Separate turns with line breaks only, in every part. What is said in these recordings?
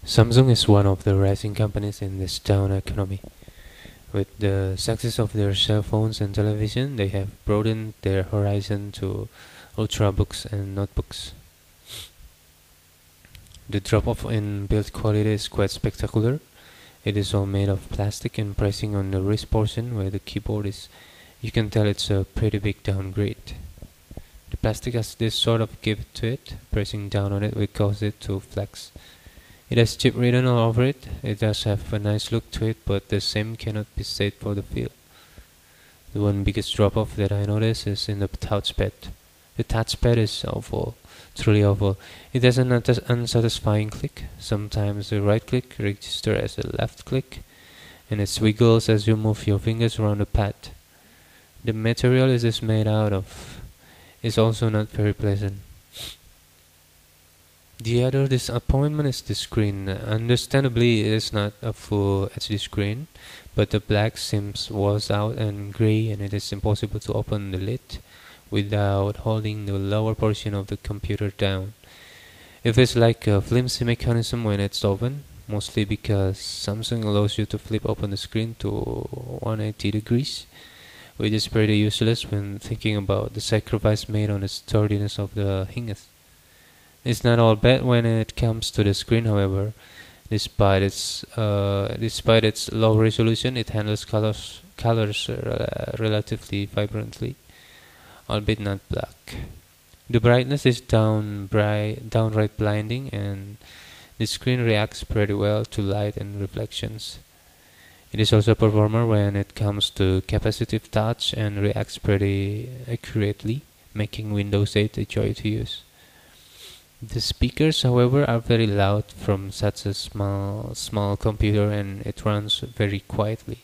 Samsung is one of the rising companies in this down economy. With the success of their cell phones and television, they have broadened their horizon to ultrabooks and notebooks. The drop-off in build quality is quite spectacular. It is all made of plastic, and pressing on the wrist portion where the keyboard is, you can tell it's a pretty big downgrade. The plastic has this sort of give to it. Pressing down on it will cause it to flex. It has chip written all over it. It does have a nice look to it, but the same cannot be said for the feel. The one biggest drop-off that I notice is in the touchpad. The touchpad is awful, truly awful. It has an unsatisfying click. Sometimes the right click registers as a left click, and it wiggles as you move your fingers around the pad. The material it is made out of is also not very pleasant. The other disappointment is the screen. Understandably, it is not a full HD screen, but the black seems washed out and grey, and it is impossible to open the lid without holding the lower portion of the computer down. It feels like a flimsy mechanism when it's open, mostly because Samsung allows you to flip open the screen to 180 degrees, which is pretty useless when thinking about the sacrifice made on the sturdiness of the hinges. It's not all bad when it comes to the screen, however. Despite its low resolution, it handles colors relatively vibrantly, albeit not black. The brightness is downright blinding, and the screen reacts pretty well to light and reflections. It is also a performer when it comes to capacitive touch and reacts pretty accurately, making Windows 8 a joy to use. The speakers, however, are very loud from such a small computer, and it runs very quietly.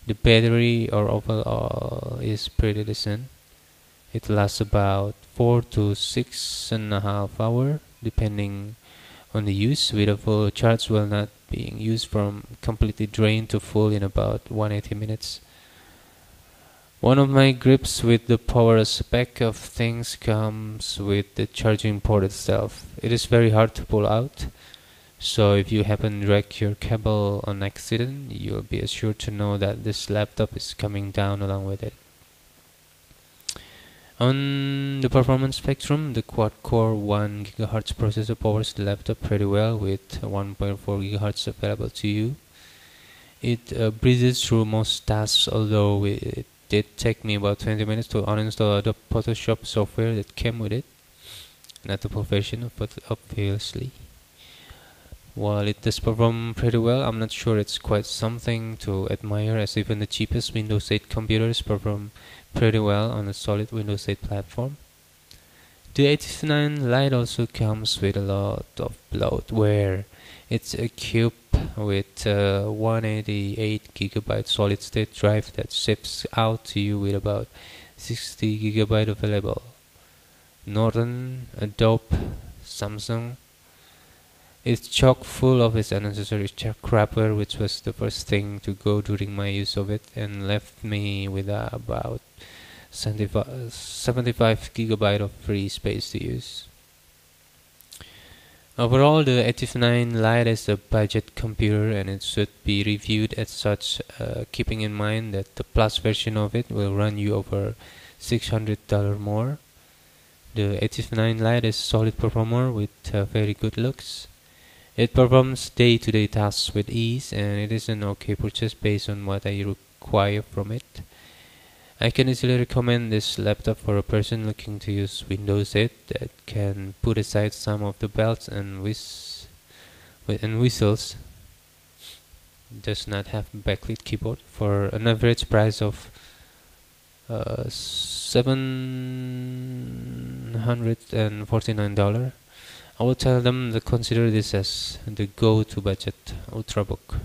The battery overall is pretty decent. It lasts about 4 to 6.5 hours, depending on the use, with a full charge while not being used from completely drained to full in about 180 minutes. One of my gripes with the power aspect of things comes with the charging port itself. It is very hard to pull out, so if you happen to drag your cable on accident, you'll be assured to know that this laptop is coming down along with it. On the performance spectrum, the quad-core 1 GHz processor powers the laptop pretty well, with 1.4 GHz available to you. It breezes through most tasks, although it did take me about 20 minutes to uninstall the Photoshop software that came with it. Not the full version, but obviously. While it does perform pretty well, I'm not sure it's quite something to admire, as even the cheapest Windows 8 computers perform pretty well on a solid Windows 8 platform. The Ativ Lite also comes with a lot of bloatware. It's a cube with a 188GB solid state drive that ships out to you with about 60GB available. Norton, Adobe, Samsung. It's chock full of its unnecessary crapware, which was the first thing to go during my use of it, and left me with about 75GB of free space to use. Overall, the Ativ Lite is a budget computer, and it should be reviewed as such, keeping in mind that the Plus version of it will run you over $600 more. The Ativ Lite is a solid performer with very good looks. It performs day-to-day tasks with ease, and it is an okay purchase based on what I require from it. I can easily recommend this laptop for a person looking to use Windows 8 that can put aside some of the bells and whistles. Does not have backlit keyboard for an average price of $749. I will tell them to consider this as the go-to budget ultrabook.